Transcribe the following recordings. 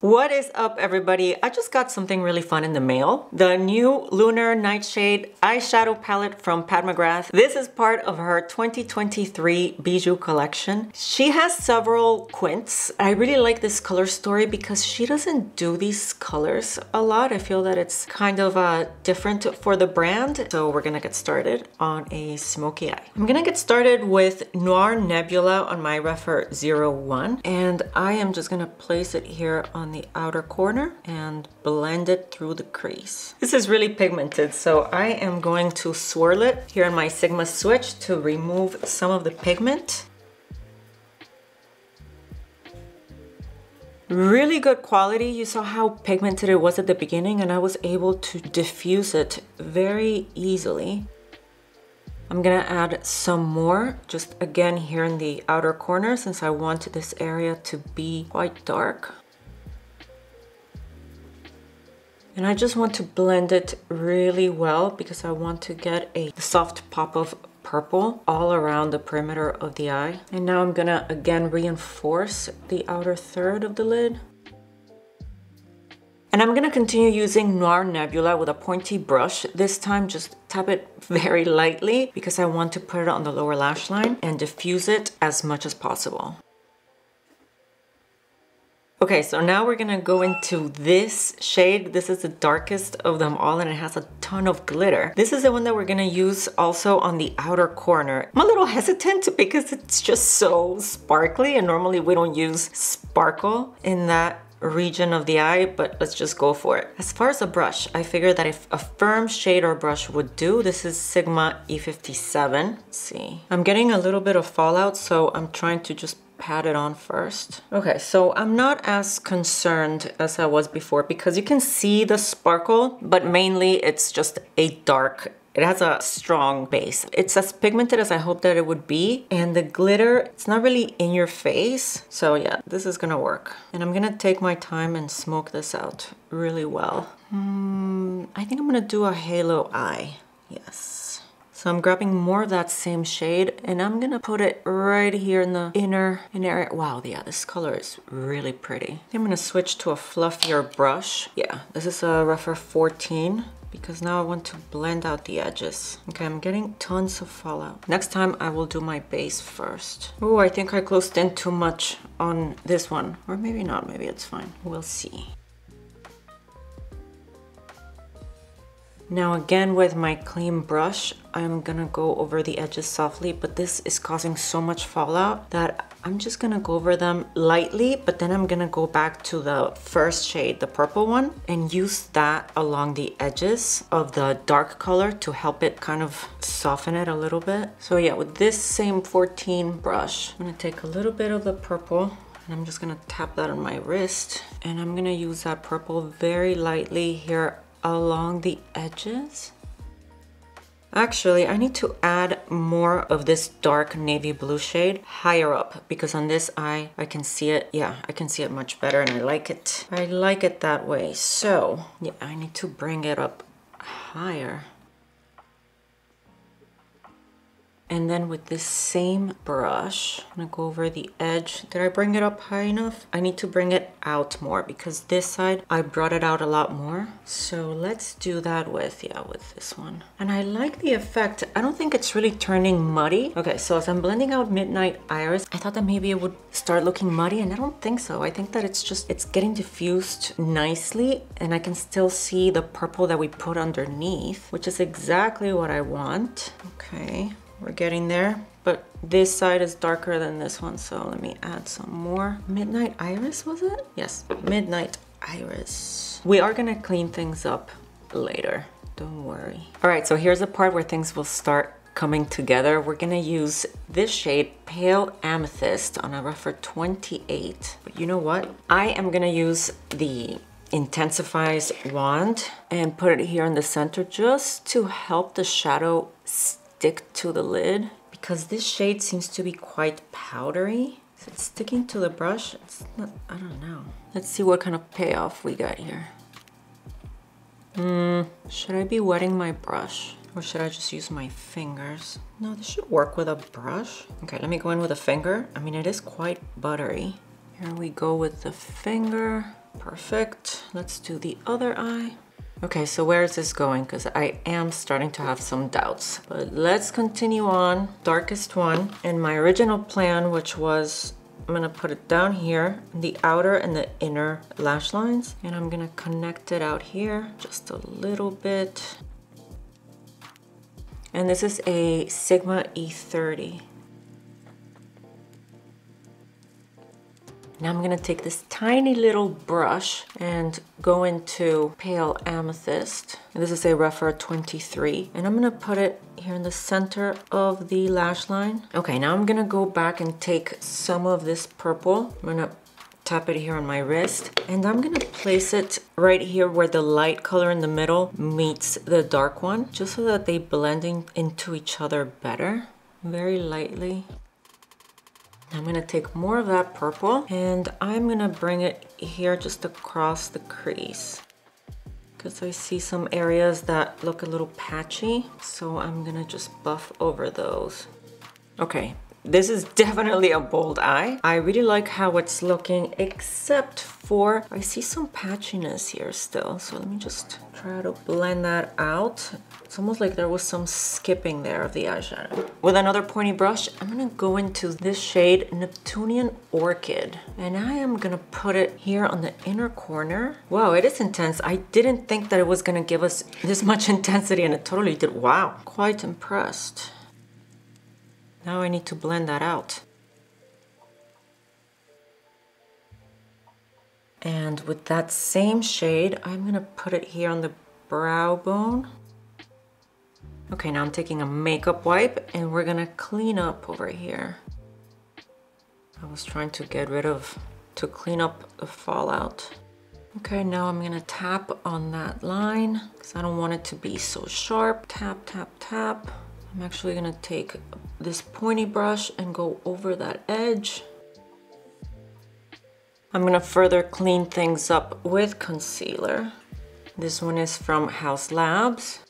What is up, everybody? I just got something really fun in the mail. The new Lunar Nightshade eyeshadow palette from McGrath. This is part of her 2023 Bijoux collection. She has several quints. I really like this color story because she doesn't do these colors a lot. I feel that it's kind of different for the brand. So we're gonna get started on a smoky eye. I'm gonna get started with Noir Nebula on my Refer 01. And I am just gonna place it here on the outer corner and blend it through the crease. This is really pigmented, so I am going to swirl it here in my Sigma switch to remove some of the pigment. Really good quality. You saw how pigmented it was at the beginning, and I was able to diffuse it very easily. I'm gonna add some more, just again here in the outer corner, since I want this area to be quite dark. And I just want to blend it really well because I want to get a soft pop of purple all around the perimeter of the eye. And now I'm gonna again reinforce the outer third of the lid. And I'm gonna continue using Noir Nebula with a pointy brush. This time just tap it very lightly because I want to put it on the lower lash line and diffuse it as much as possible. Okay, so now we're gonna go into this shade. This is the darkest of them all and it has a ton of glitter. This is the one that we're gonna use also on the outer corner. I'm a little hesitant because it's just so sparkly and normally we don't use sparkle in that region of the eye, but let's just go for it. As far as a brush, I figured that if a firm shade or brush would do, this is Sigma E57. Let's see. I'm getting a little bit of fallout, so I'm trying to just pat it on first. Okay, so I'm not as concerned as I was before because you can see the sparkle, but mainly it's just a dark. It has a strong base. It's as pigmented as I hoped that it would be. And the glitter, it's not really in your face. So yeah, this is gonna work. And I'm gonna take my time and smoke this out really well. I think I'm gonna do a halo eye. Yes. So I'm grabbing more of that same shade and I'm gonna put it right here in the inner area. Wow, yeah, this color is really pretty. I'm gonna switch to a fluffier brush. Yeah, this is a Refer 14 because now I want to blend out the edges. Okay, I'm getting tons of fallout. Next time I will do my base first. Oh, I think I closed in too much on this one. Or maybe not, maybe it's fine. We'll see. Now again with my clean brush, I'm gonna go over the edges softly, but this is causing so much fallout that I'm just gonna go over them lightly, but then I'm gonna go back to the first shade, the purple one, and use that along the edges of the dark color to help it kind of soften it a little bit. So yeah, with this same 14 brush, I'm gonna take a little bit of the purple and I'm just gonna tap that on my wrist, and I'm gonna use that purple very lightly here along the edges. Actually, I need to add more of this dark navy blue shade higher up because on this eye, I can see it. Yeah, I can see it much better and I like it. I like it that way. So yeah, I need to bring it up higher. And then with this same brush, I'm gonna go over the edge. Did I bring it up high enough? I need to bring it out more because this side, I brought it out a lot more. So let's do that with this one. And I like the effect. I don't think it's really turning muddy. Okay, so as I'm blending out Midnight Iris, I thought that maybe it would start looking muddy and I don't think so. I think that it's getting diffused nicely and I can still see the purple that we put underneath, which is exactly what I want. Okay. We're getting there, but this side is darker than this one, so let me add some more. Midnight Iris, was it? Yes, Midnight Iris. We are gonna clean things up later, don't worry. All right, so here's the part where things will start coming together. We're gonna use this shade, Pale Amethyst, on a Refer 28. But you know what? I am gonna use the Intensifies wand and put it here in the center just to help the shadow stick to the lid because this shade seems to be quite powdery. Is it sticking to the brush? It's not, I don't know. Let's see what kind of payoff we got here. Should I be wetting my brush or should I just use my fingers? No, this should work with a brush. Okay, let me go in with a finger. I mean, it is quite buttery. Here we go with the finger. Perfect. Let's do the other eye. Okay, so where is this going? Because I am starting to have some doubts. But let's continue on. Darkest one. And my original plan, which was I'm gonna put it down here, the outer and the inner lash lines. And I'm gonna connect it out here just a little bit. And this is a Sigma E30. Now I'm gonna take this tiny little brush and go into Pale Amethyst. And this is a Refer 23. And I'm gonna put it here in the center of the lash line. Okay, now I'm gonna go back and take some of this purple. I'm gonna tap it here on my wrist. And I'm gonna place it right here where the light color in the middle meets the dark one, just so that they blend into each other better, very lightly. I'm gonna take more of that purple and I'm gonna bring it here just across the crease because I see some areas that look a little patchy. So I'm gonna just buff over those. Okay, this is definitely a bold eye. I really like how it's looking, except for I see some patchiness here still. So let me just try to blend that out. It's almost like there was some skipping there of the eyeshadow. With another pointy brush, I'm gonna go into this shade Neptunian Orchid. And I am gonna put it here on the inner corner. Wow, it is intense. I didn't think that it was gonna give us this much intensity, and it totally did. Wow, quite impressed. Now I need to blend that out. And with that same shade, I'm gonna put it here on the brow bone. Okay, now I'm taking a makeup wipe and we're gonna clean up over here. I was trying to clean up the fallout. Okay, now I'm gonna tap on that line because I don't want it to be so sharp. Tap, tap, tap. I'm actually gonna take this pointy brush and go over that edge. I'm gonna further clean things up with concealer. This one is from Haus Labs.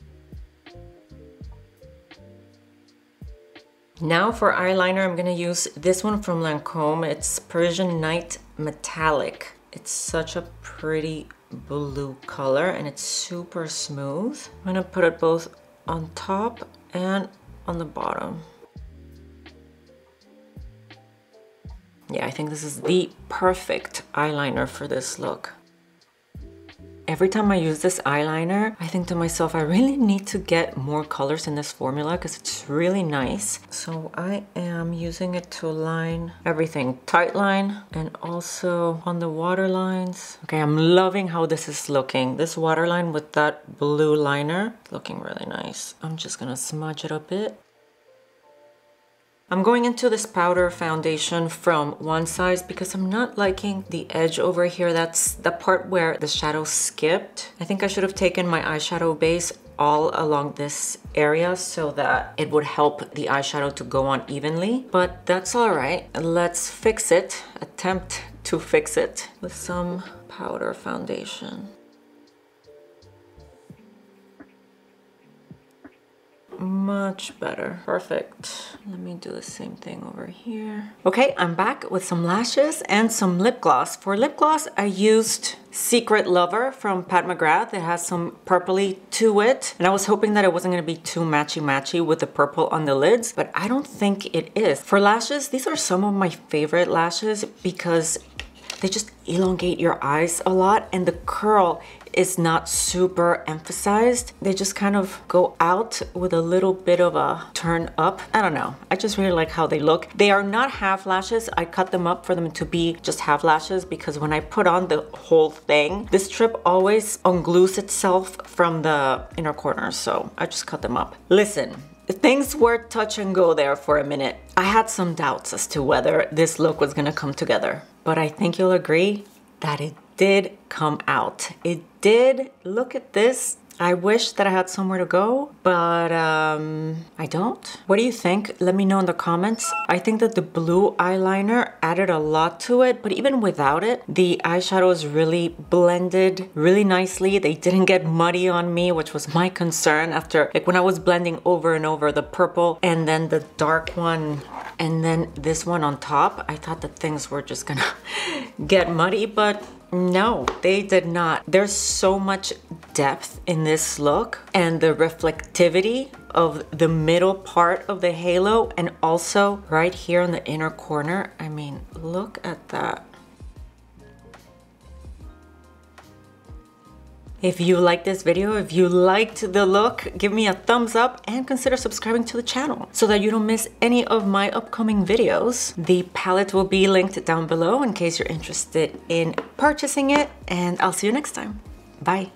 Now for eyeliner, I'm gonna use this one from Lancome. It's Parisian Night Metallic. It's such a pretty blue color and it's super smooth. I'm gonna put it both on top and on the bottom. Yeah, I think this is the perfect eyeliner for this look. Every time I use this eyeliner, I think to myself, I really need to get more colors in this formula because it's really nice. So I am using it to line everything, tight line and also on the water lines. Okay, I'm loving how this is looking. This waterline with that blue liner, looking really nice. I'm just gonna smudge it a bit. I'm going into this powder foundation from One Size because I'm not liking the edge over here. That's the part where the shadow skipped. I think I should have taken my eyeshadow base all along this area so that it would help the eyeshadow to go on evenly, but that's all right. Let's fix it, attempt to fix it with some powder foundation. Much better. Perfect. Let me do the same thing over here. Okay, I'm back with some lashes and some lip gloss. For lip gloss, I used Secret Lover from Pat McGrath. It has some purpley to it. And I was hoping that it wasn't going to be too matchy-matchy with the purple on the lids, but I don't think it is. For lashes, these are some of my favorite lashes because they just elongate your eyes a lot and the curl is not super emphasized. They just kind of go out with a little bit of a turn up. I don't know. I just really like how they look. They are not half lashes. I cut them up for them to be just half lashes because when I put on the whole thing, this strip always unglues itself from the inner corner. So I just cut them up. Listen, things were touch and go there for a minute. I had some doubts as to whether this look was gonna come together, but I think you'll agree that it did come out. It did. Look at this. I wish that I had somewhere to go, but I don't. What do you think? Let me know in the comments. I think that the blue eyeliner added a lot to it, but even without it, the eyeshadows really blended really nicely. They didn't get muddy on me, which was my concern after, like when I was blending over and over the purple and then the dark one and then this one on top. I thought that things were just gonna get muddy, but No, they did not. There's so much depth in this look, and the reflectivity of the middle part of the halo and also right here in the inner corner. I mean, look at that. If you liked this video, if you liked the look, give me a thumbs up and consider subscribing to the channel so that you don't miss any of my upcoming videos. The palette will be linked down below in case you're interested in purchasing it, and I'll see you next time. Bye.